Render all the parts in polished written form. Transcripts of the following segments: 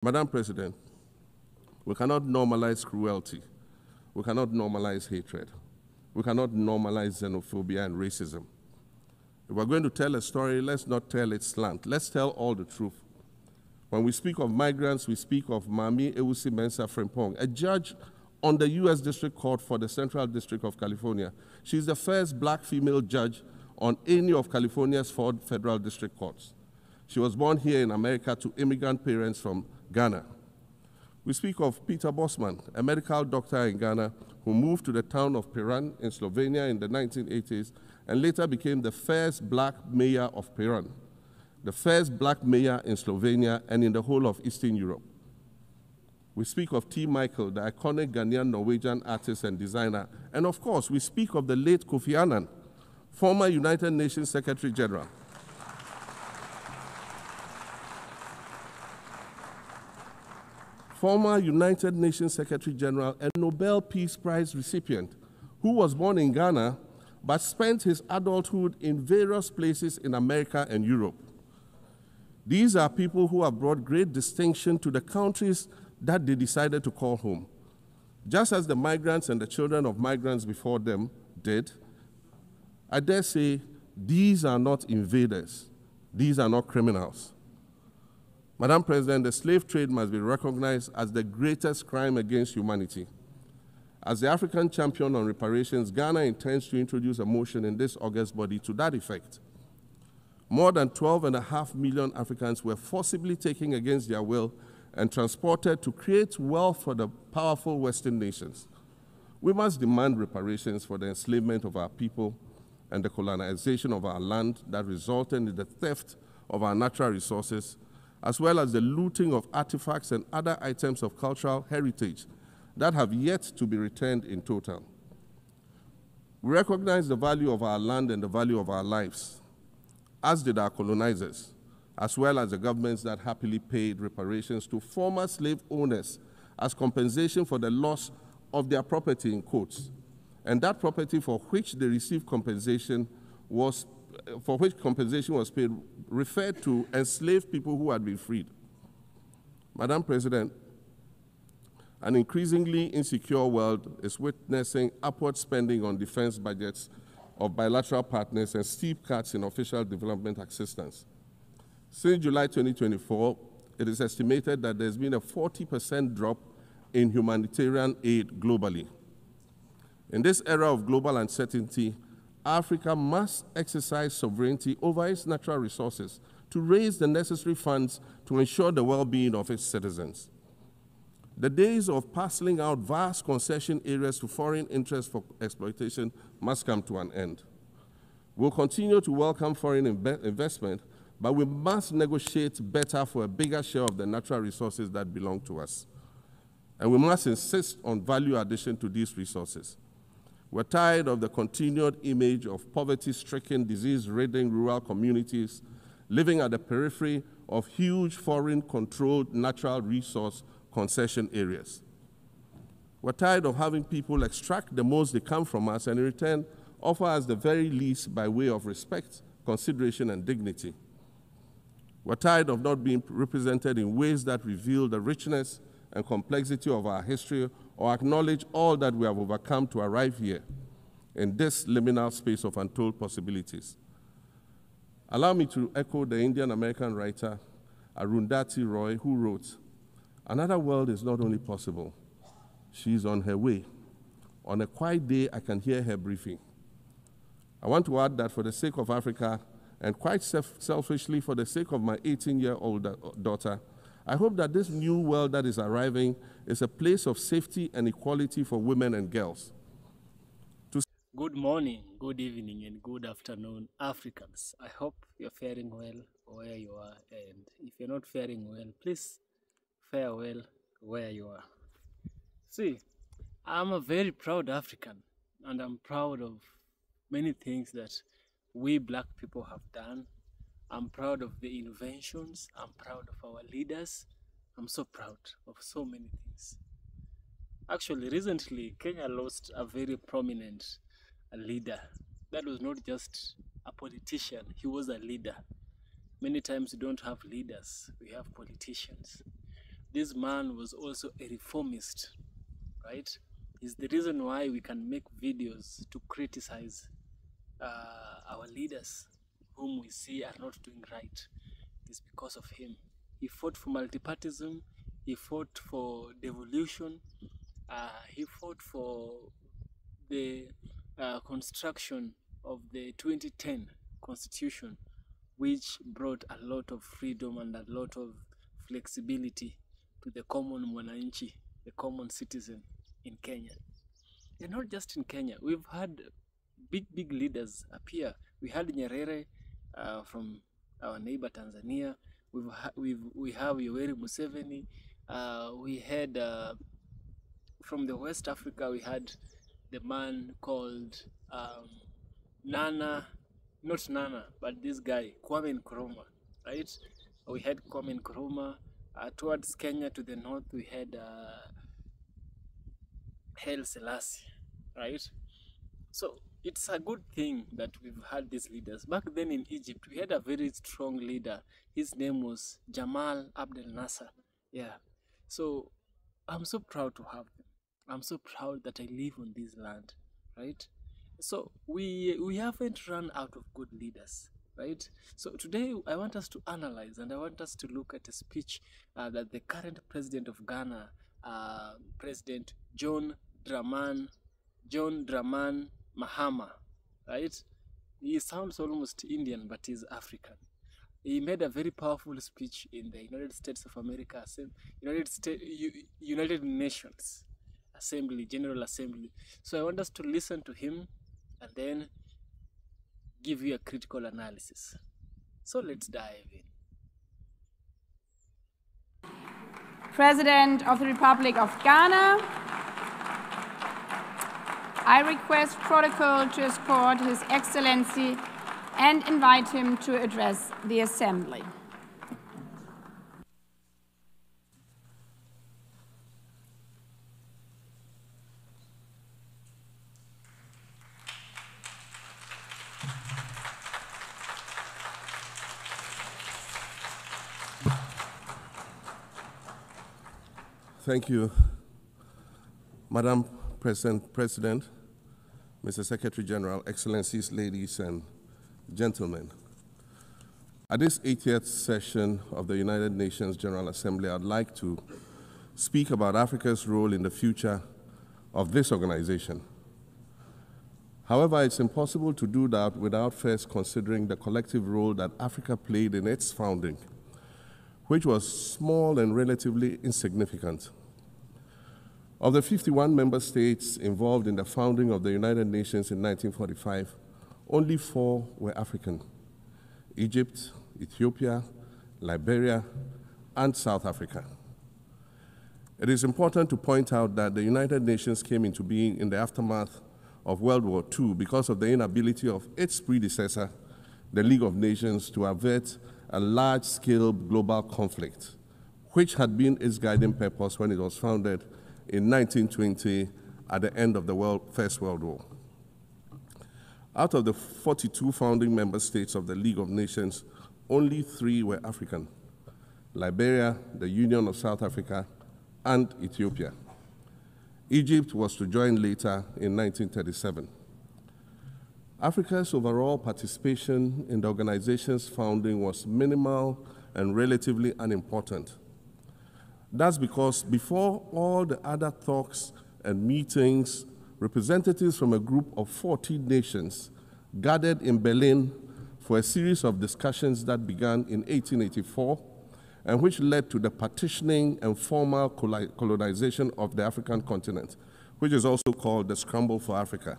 Madam President, we cannot normalize cruelty. We cannot normalize hatred. We cannot normalize xenophobia and racism. If we're going to tell a story, let's not tell it slant. Let's tell all the truth. When we speak of migrants, we speak of Mami Ewusi Mensah Frimpong, a judge on the U.S. District Court for the Central District of California. She's the first black female judge on any of California's 4 federal district courts. She was born here in America to immigrant parents from Ghana. We speak of Peter Bosman, a medical doctor in Ghana who moved to the town of Piran in Slovenia in the 1980s and later became the first black mayor of Piran, the first black mayor in Slovenia and in the whole of Eastern Europe. We speak of T. Michael, the iconic Ghanaian Norwegian artist and designer. And of course, we speak of the late Kofi Annan, former United Nations Secretary General. Former United Nations Secretary General and Nobel Peace Prize recipient, who was born in Ghana but spent his adulthood in various places in America and Europe. These are people who have brought great distinction to the countries that they decided to call home. Just as the migrants and the children of migrants before them did, I dare say these are not invaders. These are not criminals. Madam President, the slave trade must be recognized as the greatest crime against humanity. As the African champion on reparations, Ghana intends to introduce a motion in this August body to that effect. More than 12.5 million Africans were forcibly taken against their will and transported to create wealth for the powerful Western nations. We must demand reparations for the enslavement of our people and the colonization of our land that resulted in the theft of our natural resources, as well as the looting of artifacts and other items of cultural heritage that have yet to be returned in total. We recognize the value of our land and the value of our lives, as did our colonizers, as well as the governments that happily paid reparations to former slave owners as compensation for the loss of their property, in quotes, and that property for which they received compensation was paid referred to enslaved people who had been freed. Madam President, an increasingly insecure world is witnessing upward spending on defense budgets of bilateral partners and steep cuts in official development assistance. Since July 2024, it is estimated that there's been a 40% drop in humanitarian aid globally. In this era of global uncertainty, Africa must exercise sovereignty over its natural resources to raise the necessary funds to ensure the well-being of its citizens. The days of parceling out vast concession areas to foreign interests for exploitation must come to an end. We'll continue to welcome foreign investment, but we must negotiate better for a bigger share of the natural resources that belong to us. And we must insist on value addition to these resources. We're tired of the continued image of poverty-stricken, disease-ridden rural communities living at the periphery of huge foreign-controlled natural resource concession areas. We're tired of having people extract the most they can from us and in return offer us the very least by way of respect, consideration, and dignity. We're tired of not being represented in ways that reveal the richness and complexity of our history or acknowledge all that we have overcome to arrive here in this liminal space of untold possibilities. Allow me to echo the Indian-American writer Arundhati Roy, who wrote, "Another world is not only possible, she's on her way. On a quiet day, I can hear her briefing." I want to add that for the sake of Africa, and quite selfishly for the sake of my 18-year-old daughter, I hope that this new world that is arriving is a place of safety and equality for women and girls. Good morning, good evening, and good afternoon, Africans. I hope you're faring well where you are, and if you're not faring well, please fare well where you are. See, I'm a very proud African, and I'm proud of many things that we black people have done. I'm proud of the inventions. I'm proud of our leaders. I'm so proud of so many things. Actually, recently, Kenya lost a very prominent leader. That was not just a politician, he was a leader. Many times we don't have leaders, we have politicians. this man was also a reformist, right? Is the reason why we can make videos to criticize our leaders whom we see are not doing right. It is because of him. He fought for multipartism, he fought for devolution, he fought for the construction of the 2010 constitution, which brought a lot of freedom and a lot of flexibility to the common mwananchi, the common citizen in Kenya. And not just in Kenya, we've had big leaders appear. We had Nyerere from our neighbor Tanzania. We have Yoweri Museveni. We had from the West Africa, we had the man called not Nana, but this guy, Kwame Nkrumah, right? We had Kwame Nkrumah. Towards Kenya to the north, we had Haile Selassie, right? So it's a good thing that we've had these leaders. Back then in Egypt, we had a very strong leader. His name was Jamal Abdel Nasser. Yeah. So I'm so proud to have them. I'm so proud that I live on this land, right? So we haven't run out of good leaders, right? So today I want us to analyze and I want us to look at a speech that the current president of Ghana, President John Dramani Mahama, right? He sounds almost Indian, but he's African. He made a very powerful speech in the United States of America, United Nations Assembly, General Assembly. So I want us to listen to him and then give you a critical analysis. So let's dive in. President of the Republic of Ghana, I request protocol to escort His Excellency and invite him to address the Assembly. Thank you, Madam President, Mr. Secretary General, Excellencies, ladies and gentlemen. At this 80th session of the United Nations General Assembly, I'd like to speak about Africa's role in the future of this organization. However, it's impossible to do that without first considering the collective role that Africa played in its founding, which was small and relatively insignificant. Of the 51 member states involved in the founding of the United Nations in 1945, only 4 were African: Egypt, Ethiopia, Liberia, and South Africa. It is important to point out that the United Nations came into being in the aftermath of World War II because of the inability of its predecessor, the League of Nations, to avert a large-scale global conflict, which had been its guiding purpose when it was founded in 1920 at the end of the First World War. Out of the 42 founding member states of the League of Nations, only 3 were African: Liberia, the Union of South Africa, and Ethiopia. Egypt was to join later in 1937. Africa's overall participation in the organization's founding was minimal and relatively unimportant. That's because before all the other talks and meetings, representatives from a group of 14 nations gathered in Berlin for a series of discussions that began in 1884 and which led to the partitioning and formal colonization of the African continent, which is also called the Scramble for Africa.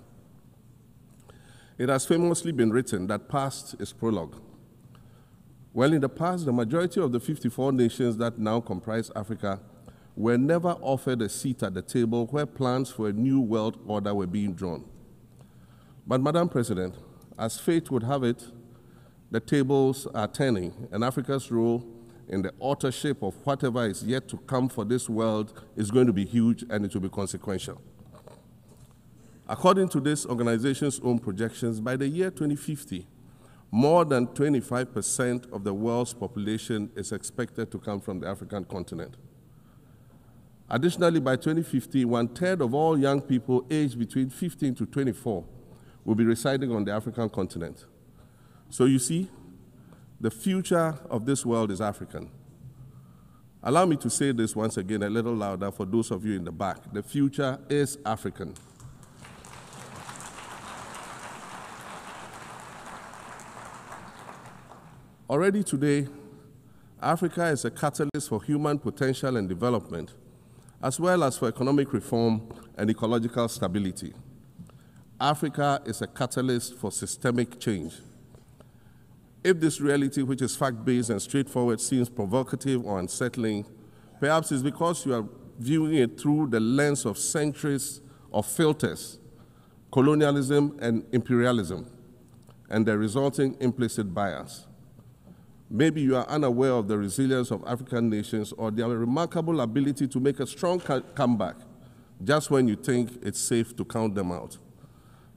It has famously been written that past is prologue. Well, in the past, the majority of the 54 nations that now comprise Africa were never offered a seat at the table where plans for a new world order were being drawn. But, Madam President, as fate would have it, the tables are turning, and Africa's role in the authorship of whatever is yet to come for this world is going to be huge, and it will be consequential. According to this organization's own projections, by the year 2050, more than 25% of the world's population is expected to come from the African continent. Additionally, by 2050, 1/3 of all young people aged between 15 to 24 will be residing on the African continent. So you see, the future of this world is African. Allow me to say this once again a little louder for those of you in the back. The future is African. Already today, Africa is a catalyst for human potential and development, as well as for economic reform and ecological stability. Africa is a catalyst for systemic change. If this reality, which is fact-based and straightforward, seems provocative or unsettling, perhaps it's because you are viewing it through the lens of centuries of filters, colonialism and imperialism, and the resulting implicit bias. Maybe you are unaware of the resilience of African nations or their remarkable ability to make a strong comeback just when you think it's safe to count them out.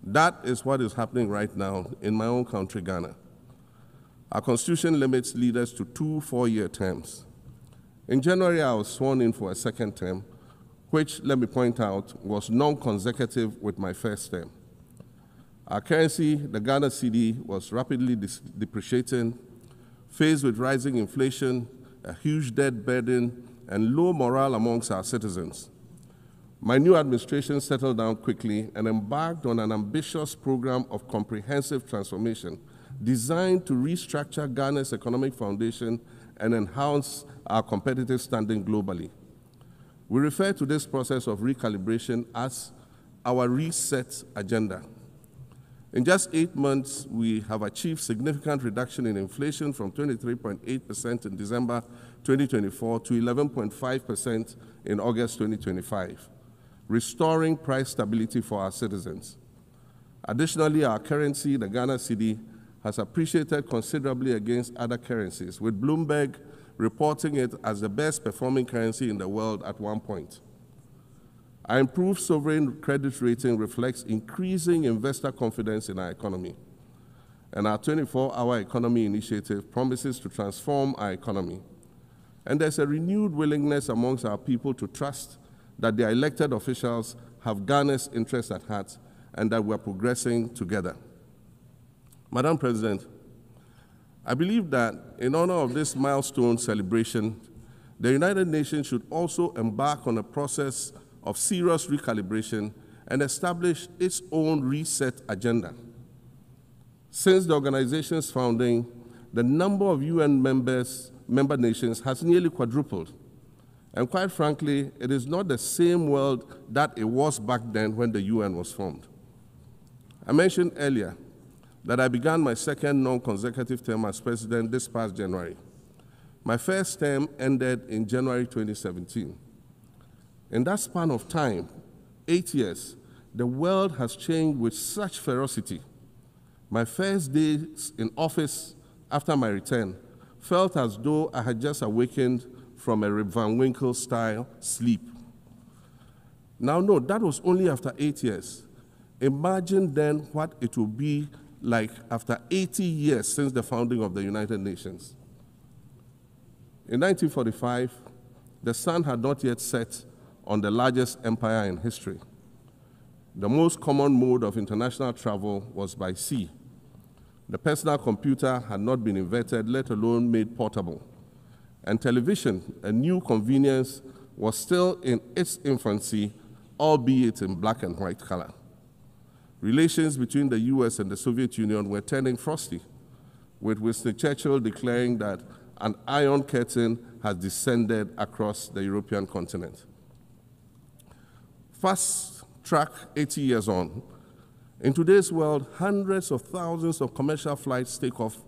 That is what is happening right now in my own country, Ghana. Our constitution limits leaders to 2 4-year terms. In January, I was sworn in for a second term, which, let me point out, was non-consecutive with my first term. Our currency, the Ghana cedi, was rapidly depreciating, faced with rising inflation, a huge debt burden, and low morale amongst our citizens. My new administration settled down quickly and embarked on an ambitious program of comprehensive transformation designed to restructure Ghana's economic foundation and enhance our competitive standing globally. We refer to this process of recalibration as our reset agenda. In just 8 months, we have achieved significant reduction in inflation from 23.8% in December 2024 to 11.5% in August 2025, restoring price stability for our citizens. Additionally, our currency, the Ghana cedi, has appreciated considerably against other currencies, with Bloomberg reporting it as the best performing currency in the world at one point. Our improved sovereign credit rating reflects increasing investor confidence in our economy. And our 24-hour economy initiative promises to transform our economy. And there's a renewed willingness amongst our people to trust that their elected officials have Ghana's interests at heart and that we're progressing together. Madam President, I believe that in honor of this milestone celebration, the United Nations should also embark on a process of serious recalibration and establish its own reset agenda. Since the organization's founding, the number of UN member nations has nearly quadrupled. And quite frankly, it is not the same world that it was back then when the UN was formed. I mentioned earlier that I began my second non-consecutive term as president this past January. My first term ended in January 2017. In that span of time, 8 years, the world has changed with such ferocity. My first days in office after my return felt as though I had just awakened from a Rip Van Winkle-style sleep. Now, no, that was only after 8 years. Imagine then what it will be like after 80 years since the founding of the United Nations. In 1945, the sun had not yet set on the largest empire in history. The most common mode of international travel was by sea. The personal computer had not been invented, let alone made portable. And television, a new convenience, was still in its infancy, albeit in black and white color. Relations between the US and the Soviet Union were turning frosty, with Winston Churchill declaring that an iron curtain has descended across the European continent. Fast track 80 years on. In today's world, hundreds of thousands of commercial flights take off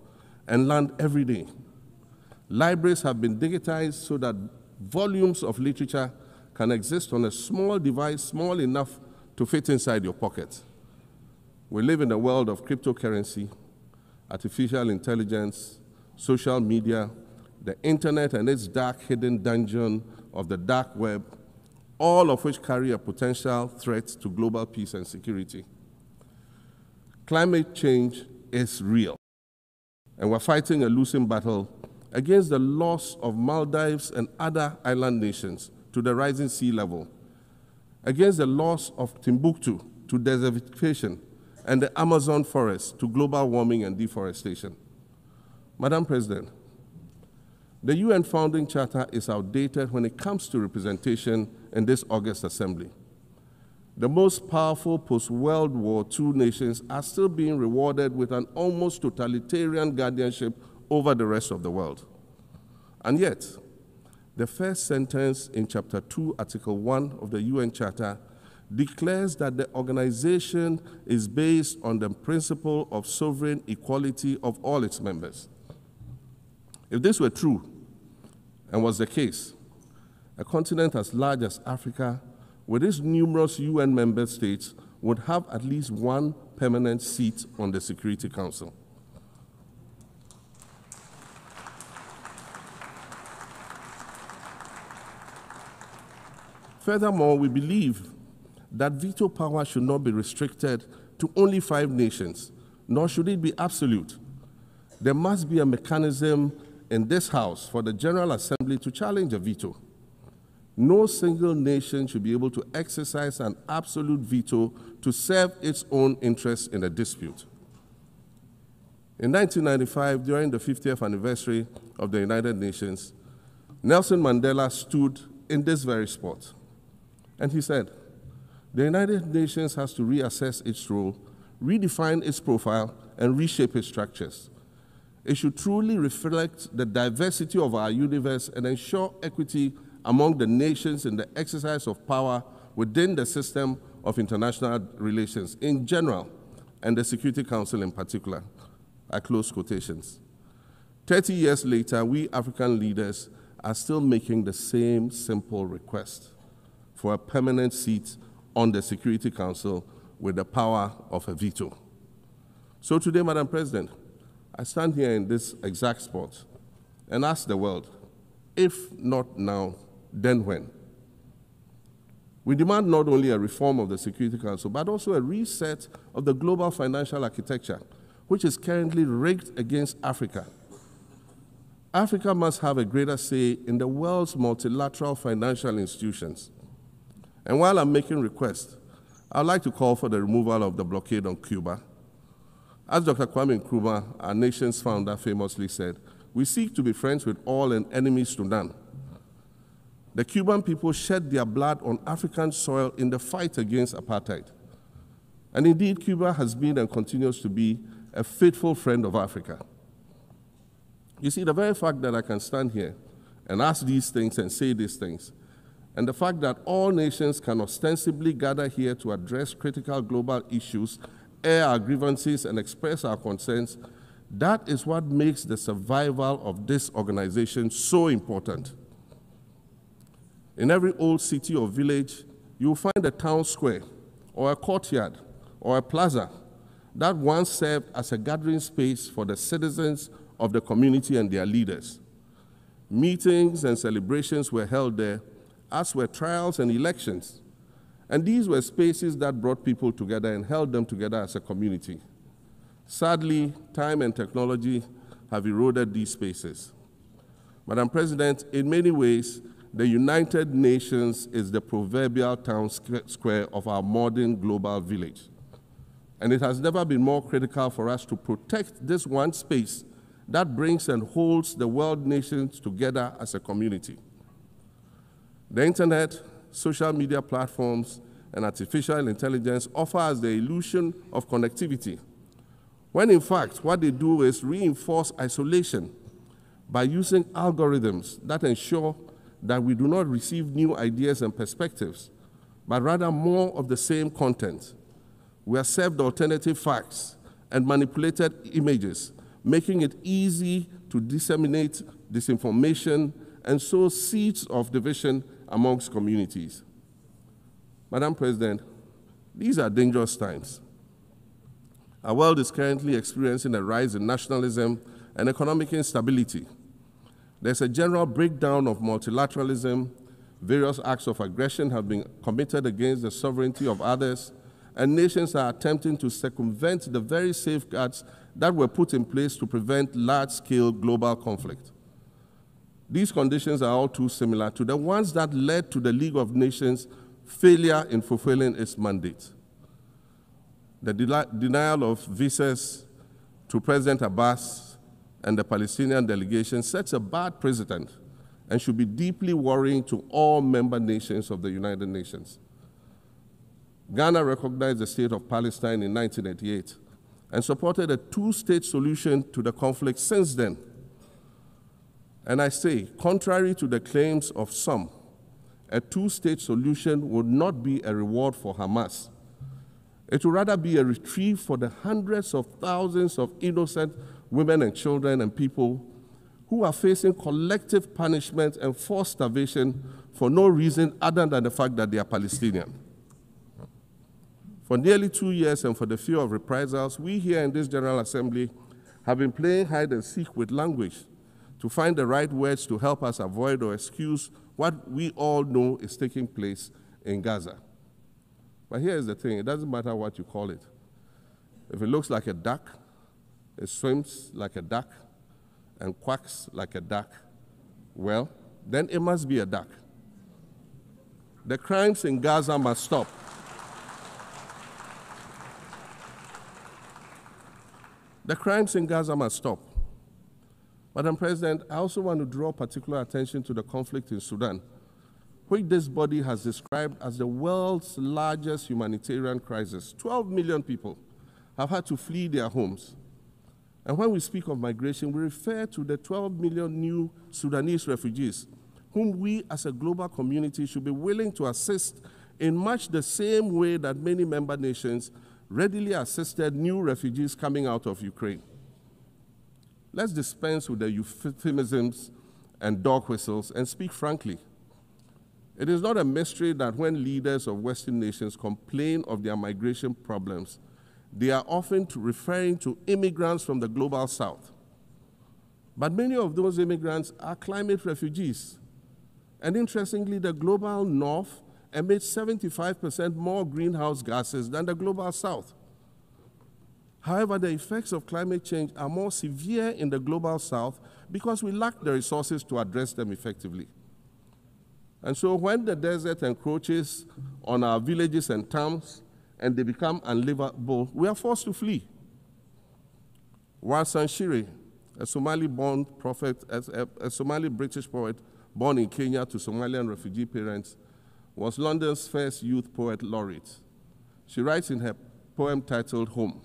and land every day. Libraries have been digitized so that volumes of literature can exist on a small device, small enough to fit inside your pocket. We live in a world of cryptocurrency, artificial intelligence, social media, the internet and its dark hidden dungeon of the dark web, all of which carry a potential threat to global peace and security. Climate change is real, and we're fighting a losing battle against the loss of Maldives and other island nations to the rising sea level, against the loss of Timbuktu to desertification, and the Amazon forest to global warming and deforestation. Madam President, the UN Founding Charter is outdated when it comes to representation in this August Assembly. The most powerful post-World War II nations are still being rewarded with an almost totalitarian guardianship over the rest of the world. And yet, the first sentence in Chapter 2, Article 1 of the UN Charter declares that the organization is based on the principle of sovereign equality of all its members. If this were true, and was the case, a continent as large as Africa, with its numerous UN member states, would have at least one permanent seat on the Security Council. Furthermore, we believe that veto power should not be restricted to only 5 nations, nor should it be absolute. There must be a mechanism in this House for the General Assembly to challenge a veto. No single nation should be able to exercise an absolute veto to serve its own interests in a dispute. In 1995, during the 50th anniversary of the United Nations, Nelson Mandela stood in this very spot, and he said, "The United Nations has to reassess its role, redefine its profile, and reshape its structures. It should truly reflect the diversity of our universe and ensure equity among the nations in the exercise of power within the system of international relations in general and the Security Council in particular." I close quotations. 30 years later, we African leaders are still making the same simple request for a permanent seat on the Security Council with the power of a veto. So today, Madam President, I stand here in this exact spot and ask the world, if not now, then when? We demand not only a reform of the Security Council, but also a reset of the global financial architecture, which is currently rigged against Africa. Africa must have a greater say in the world's multilateral financial institutions. And while I'm making requests, I'd like to call for the removal of the blockade on Cuba. As Dr. Kwame Nkrumah, our nation's founder, famously said, "We seek to be friends with all and enemies to none." The Cuban people shed their blood on African soil in the fight against apartheid. And indeed, Cuba has been and continues to be a faithful friend of Africa. You see, the very fact that I can stand here and ask these things and say these things, and the fact that all nations can ostensibly gather here to address critical global issues, air our grievances, and express our concerns, that is what makes the survival of this organization so important. In every old city or village, you will find a town square, or a courtyard, or a plaza that once served as a gathering space for the citizens of the community and their leaders. Meetings and celebrations were held there, as were trials and elections. And these were spaces that brought people together and held them together as a community. Sadly, time and technology have eroded these spaces. Madam President, in many ways, the United Nations is the proverbial town square of our modern global village. And it has never been more critical for us to protect this one space that brings and holds the world nations together as a community. The internet, social media platforms, and artificial intelligence offer us the illusion of connectivity, when in fact what they do is reinforce isolation by using algorithms that ensure that we do not receive new ideas and perspectives, but rather more of the same content. We are served alternative facts and manipulated images, making it easy to disseminate disinformation and sow seeds of division amongst communities. Madam President, these are dangerous times. Our world is currently experiencing a rise in nationalism and economic instability. There's a general breakdown of multilateralism. Various acts of aggression have been committed against the sovereignty of others, and nations are attempting to circumvent the very safeguards that were put in place to prevent large-scale global conflict. These conditions are all too similar to the ones that led to the League of Nations' failure in fulfilling its mandate. The denial of visas to President Abbas and the Palestinian delegation sets a bad precedent and should be deeply worrying to all member nations of the United Nations. Ghana recognized the state of Palestine in 1988 and supported a two-state solution to the conflict since then. And I say, contrary to the claims of some, a two-state solution would not be a reward for Hamas. It would rather be a reprieve for the hundreds of thousands of innocent women and children and people who are facing collective punishment and forced starvation for no reason other than the fact that they are Palestinian. For nearly 2 years and for the fear of reprisals, we here in this General Assembly have been playing hide and seek with language to find the right words to help us avoid or excuse what we all know is taking place in Gaza. But here's the thing, it doesn't matter what you call it. If it looks like a duck, it swims like a duck, and quacks like a duck, well, then it must be a duck. The crimes in Gaza must stop. The crimes in Gaza must stop. Madam President, I also want to draw particular attention to the conflict in Sudan, which this body has described as the world's largest humanitarian crisis. 12 million people have had to flee their homes. And when we speak of migration, we refer to the 12 million new Sudanese refugees, whom we as a global community should be willing to assist in much the same way that many member nations readily assisted new refugees coming out of Ukraine. Let's dispense with the euphemisms and dog whistles and speak frankly. It is not a mystery that when leaders of Western nations complain of their migration problems, they are often referring to immigrants from the global south. But many of those immigrants are climate refugees. And interestingly, the global north emits 75% more greenhouse gases than the global south. However, the effects of climate change are more severe in the global south because we lack the resources to address them effectively. And so when the desert encroaches on our villages and towns and they become unlivable, we are forced to flee. Warsan Shire, a Somali-born prophet, a Somali-British poet born in Kenya to Somalian refugee parents, was London's first youth poet laureate. She writes in her poem titled Home.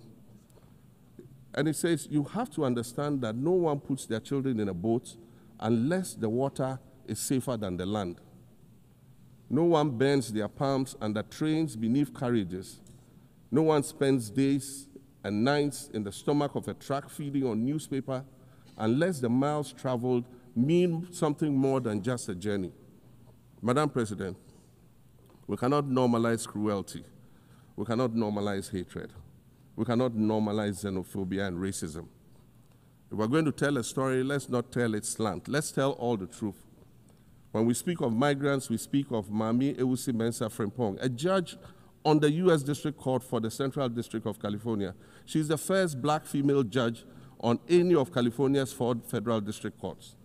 And it says, you have to understand that no one puts their children in a boat unless the water is safer than the land. No one bends their palms under trains beneath carriages. No one spends days and nights in the stomach of a truck feeding on newspaper unless the miles traveled mean something more than just a journey. Madam President, we cannot normalize cruelty. We cannot normalize hatred. We cannot normalize xenophobia and racism. If we're going to tell a story, let's not tell it slant. Let's tell all the truth. When we speak of migrants, we speak of Mami Ewusi Mensah Frimpong, a judge on the U.S. District Court for the Central District of California. She's the first black female judge on any of California's 4 federal district courts.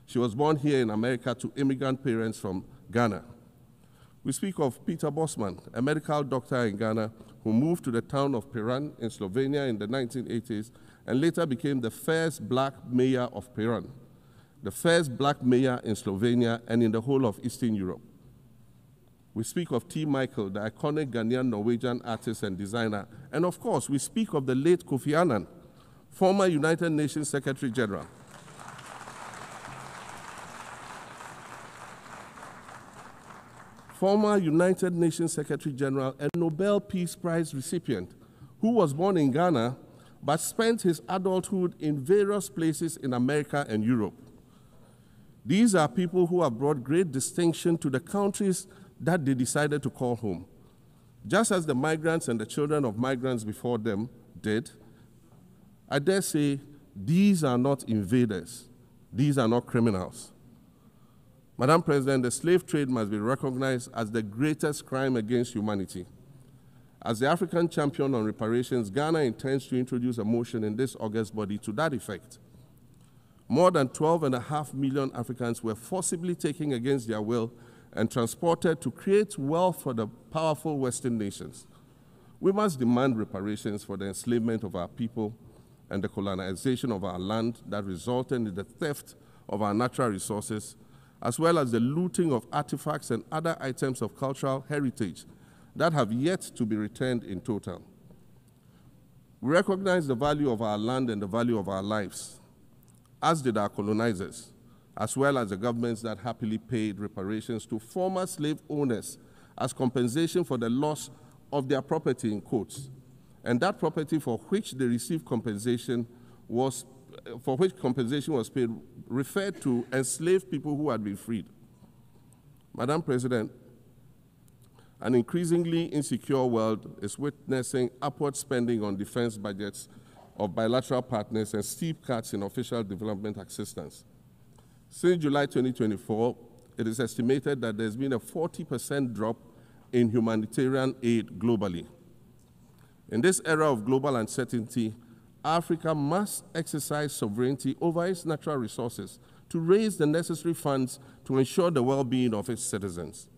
She was born here in America to immigrant parents from Ghana. We speak of Peter Bosman, a medical doctor in Ghana who moved to the town of Piran in Slovenia in the 1980s and later became the first black mayor of Piran, the first black mayor in Slovenia and in the whole of Eastern Europe. We speak of T. Michael, the iconic Ghanaian Norwegian artist and designer. And of course, we speak of the late Kofi Annan, former United Nations Secretary General. Former United Nations Secretary General and Nobel Peace Prize recipient, who was born in Ghana but spent his adulthood in various places in America and Europe. These are people who have brought great distinction to the countries that they decided to call home. Just as the migrants and the children of migrants before them did, I dare say these are not invaders. These are not criminals. Madam President, the slave trade must be recognized as the greatest crime against humanity. As the African champion on reparations, Ghana intends to introduce a motion in this August body to that effect. more than 12.5 million Africans were forcibly taken against their will and transported to create wealth for the powerful Western nations. We must demand reparations for the enslavement of our people and the colonization of our land that resulted in the theft of our natural resources, as well as the looting of artifacts and other items of cultural heritage that have yet to be returned in total. We recognize the value of our land and the value of our lives, as did our colonizers, as well as the governments that happily paid reparations to former slave owners as compensation for the loss of their property, in quotes, and that property for which they received compensation was paid referred to enslaved people who had been freed. Madam President, an increasingly insecure world is witnessing upward spending on defense budgets of bilateral partners and steep cuts in official development assistance. Since July 2024, it is estimated that there's been a 40% drop in humanitarian aid globally. In this era of global uncertainty, Africa must exercise sovereignty over its natural resources to raise the necessary funds to ensure the well-being of its citizens.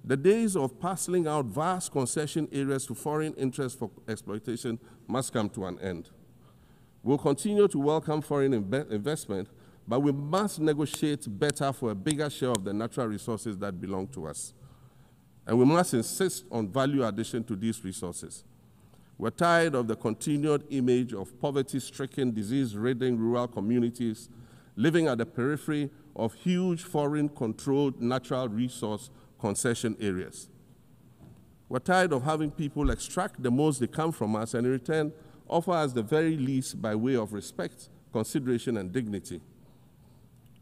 The days of parceling out vast concession areas to foreign interests for exploitation must come to an end. We'll continue to welcome foreign investment, but we must negotiate better for a bigger share of the natural resources that belong to us. And we must insist on value addition to these resources. We're tired of the continued image of poverty-stricken, disease-ridden rural communities living at the periphery of huge foreign-controlled natural resource concession areas. We're tired of having people extract the most they can from us and in return offer us the very least by way of respect, consideration, and dignity.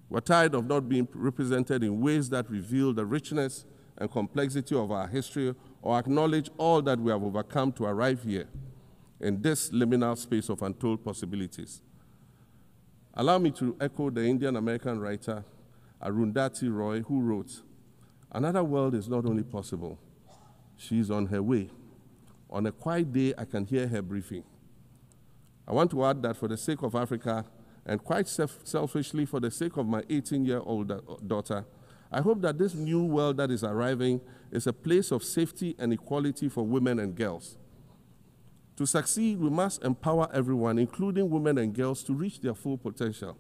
We're tired of not being represented in ways that reveal the richness and complexity of our history or acknowledge all that we have overcome to arrive here in this liminal space of untold possibilities. Allow me to echo the Indian-American writer Arundhati Roy, who wrote, "Another world is not only possible, she's on her way. On a quiet day, I can hear her briefing." I want to add that for the sake of Africa, and quite selfishly for the sake of my 18-year-old daughter, I hope that this new world that is arriving is a place of safety and equality for women and girls. To succeed, we must empower everyone, including women and girls, to reach their full potential.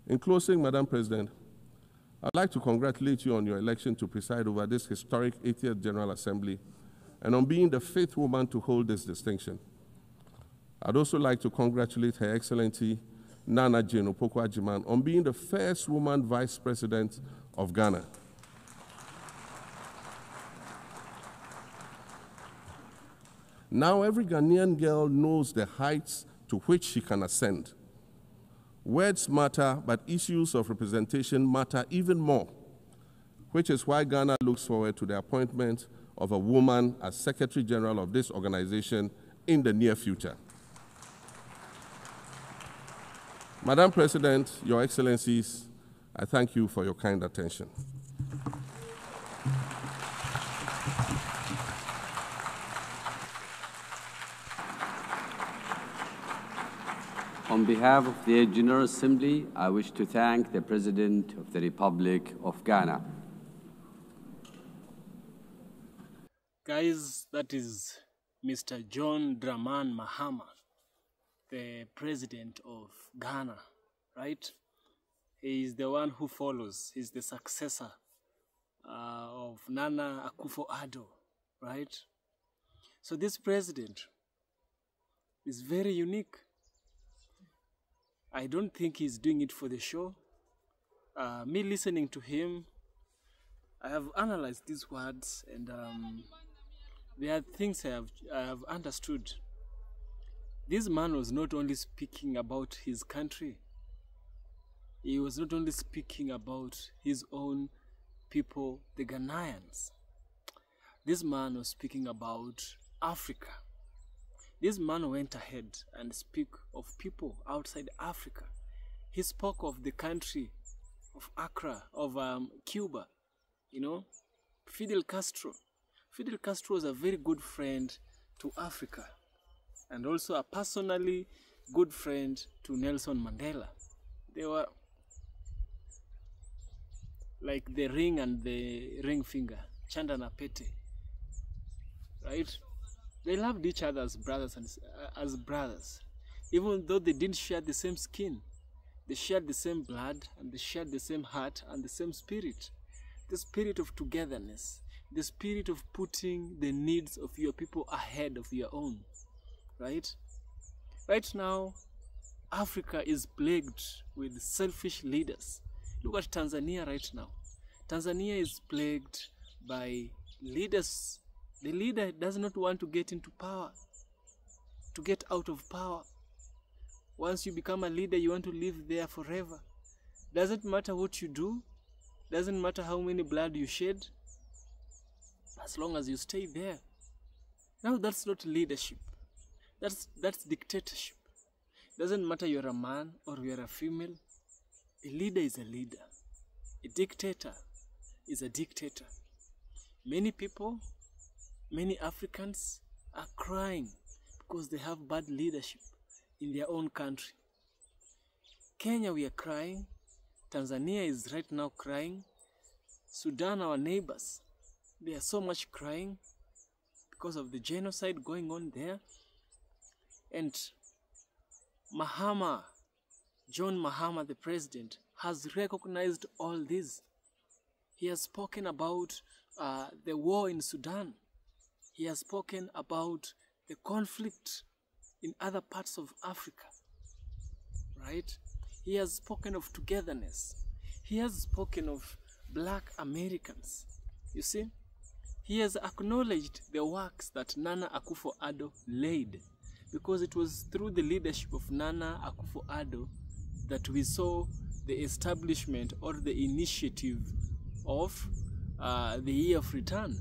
In closing, Madam President, I'd like to congratulate you on your election to preside over this historic 80th General Assembly and on being the 5th woman to hold this distinction. I'd also like to congratulate Her Excellency Nana Jane Opoku-Agyeman on being the first woman Vice President of Ghana. Now every Ghanaian girl knows the heights to which she can ascend. Words matter, but issues of representation matter even more, which is why Ghana looks forward to the appointment of a woman as Secretary General of this organization in the near future. Madam President, Your Excellencies, I thank you for your kind attention. On behalf of the General Assembly, I wish to thank the President of the Republic of Ghana. Guys, that is Mr. John Dramani Mahama, the President of Ghana, right? He is the one who follows. He's the successor of Nana Akufo-Addo, right? So this president is very unique. I don't think he's doing it for the show. Me listening to him, I have analyzed these words, and there are things I have understood. This man was not only speaking about his country, he was not only speaking about his own people, the Ghanaians. This man was speaking about Africa. This man went ahead and spoke of people outside Africa. He spoke of the country of Accra, of Cuba, you know, Fidel Castro. Fidel Castro was a very good friend to Africa and also a personally good friend to Nelson Mandela. They were like the ring and the ring finger, Chanda na Pete, right? They loved each other as brothers even though they didn't share the same skin. They shared the same blood, and they shared the same heart and the same spirit. The spirit of togetherness, the spirit of putting the needs of your people ahead of your own, right? Right now, Africa is plagued with selfish leaders. Look at Tanzania right now. Tanzania is plagued by leaders. The leader does not want to get into power, to get out of power. Once you become a leader, you want to live there forever. Doesn't matter what you do, doesn't matter how many blood you shed, as long as you stay there. Now that's not leadership. That's dictatorship. Doesn't matter you're a man or you're a female. A leader is a leader. A dictator is a dictator. Many people, many Africans are crying because they have bad leadership in their own country. Kenya, we are crying. Tanzania is right now crying. Sudan, our neighbors, they are so much crying because of the genocide going on there. And John Mahama, the president, has recognized all this. He has spoken about the war in Sudan. He has spoken about the conflict in other parts of Africa, right? He has spoken of togetherness. He has spoken of Black Americans. You see, he has acknowledged the works that Nana Akufo-Addo laid, because it was through the leadership of Nana Akufo-Addo that we saw the establishment or the initiative of the Year of Return.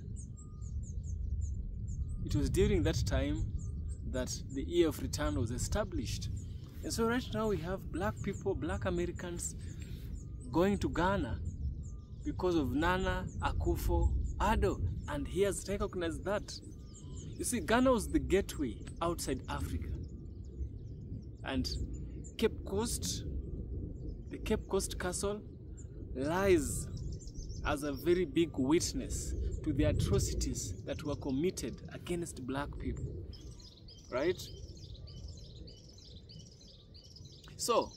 It was during that time that the Year of Return was established. And so right now we have black people, Black Americans going to Ghana because of Nana Akufo-Addo, and he has recognized that. You see, Ghana was the gateway outside Africa. And Cape Coast, the Cape Coast Castle, lies as a very big witness to the atrocities that were committed against black people, right? So,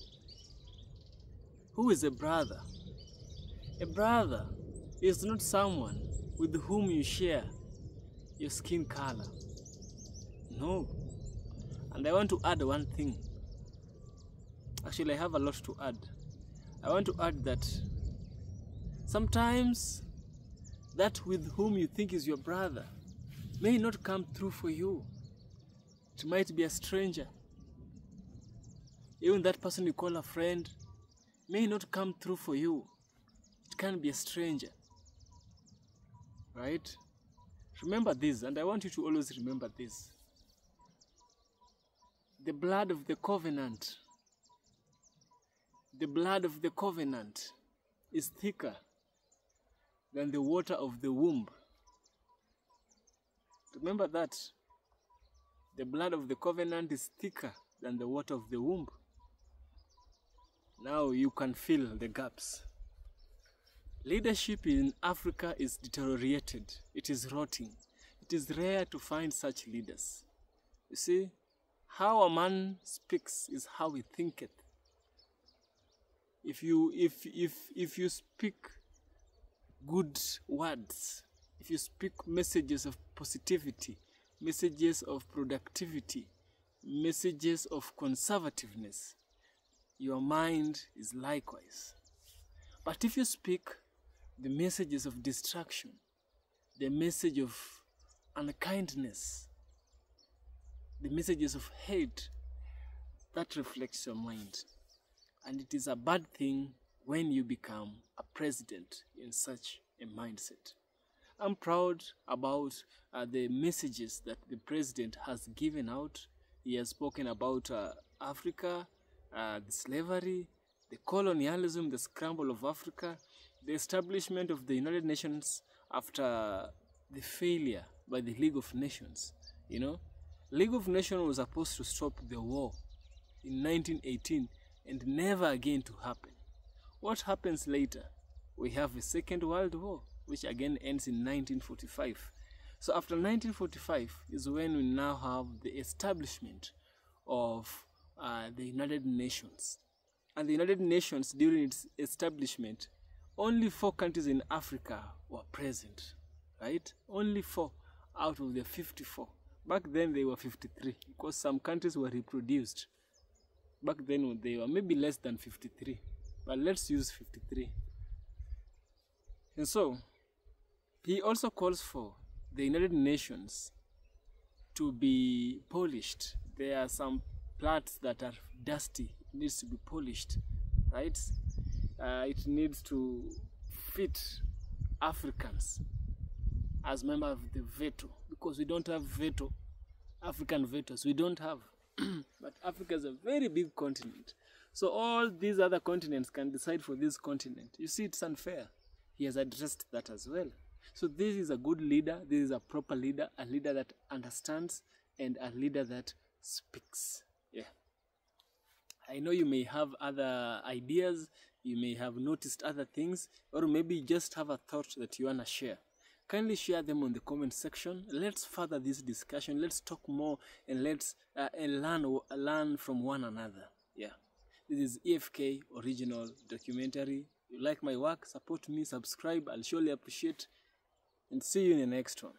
who is a brother? A brother is not someone with whom you share your skin color. No. And I want to add one thing. Actually, I have a lot to add. I want to add that sometimes that with whom you think is your brother may not come through for you. It might be a stranger. Even that person you call a friend may not come through for you. It can be a stranger. Right? Remember this, and I want you to always remember this. The blood of the covenant, is thicker than the water of the womb. Remember that. The blood of the covenant is thicker than the water of the womb. Now you can fill the gaps. Leadership in Africa is deteriorated. It is rotting. It is rare to find such leaders. You see, how a man speaks is how he thinketh. If you speak good words, if you speak messages of positivity, messages of productivity, messages of conservativeness, your mind is likewise. But if you speak the messages of destruction, the message of unkindness, the messages of hate, that reflects your mind. And it is a bad thing when you become a president in such a mindset. I'm proud about the messages that the president has given out. He has spoken about Africa, the slavery, the colonialism, the scramble of Africa, the establishment of the United Nations after the failure by the League of Nations. You know, League of Nations was supposed to stop the war in 1918. and never again to happen. What happens later? We have a Second World War, which again ends in 1945. So after 1945 is when we now have the establishment of the United Nations. And the United Nations, during its establishment, only 4 countries in Africa were present, right? Only 4 out of the 54. Back then they were 53 because some countries were reproduced. Back then they were maybe less than 53, but let's use 53. And so he also calls for the United Nations to be polished. There are some parts that are dusty, it needs to be polished, right? It needs to fit Africans as members of the veto, because we don't have veto, African vetoes, we don't have. But Africa is a very big continent. So all these other continents can decide for this continent. You see, it's unfair. He has addressed that as well. So this is a good leader, this is a proper leader, a leader that understands, and a leader that speaks. Yeah. I know you may have other ideas, you may have noticed other things, or maybe you just have a thought that you want to share. Kindly share them on the comment section. Let's further this discussion. Let's talk more, and let's learn from one another. Yeah. This is EFK Original Documentary. If you like my work, support me, subscribe. I'll surely appreciate, and see you in the next one.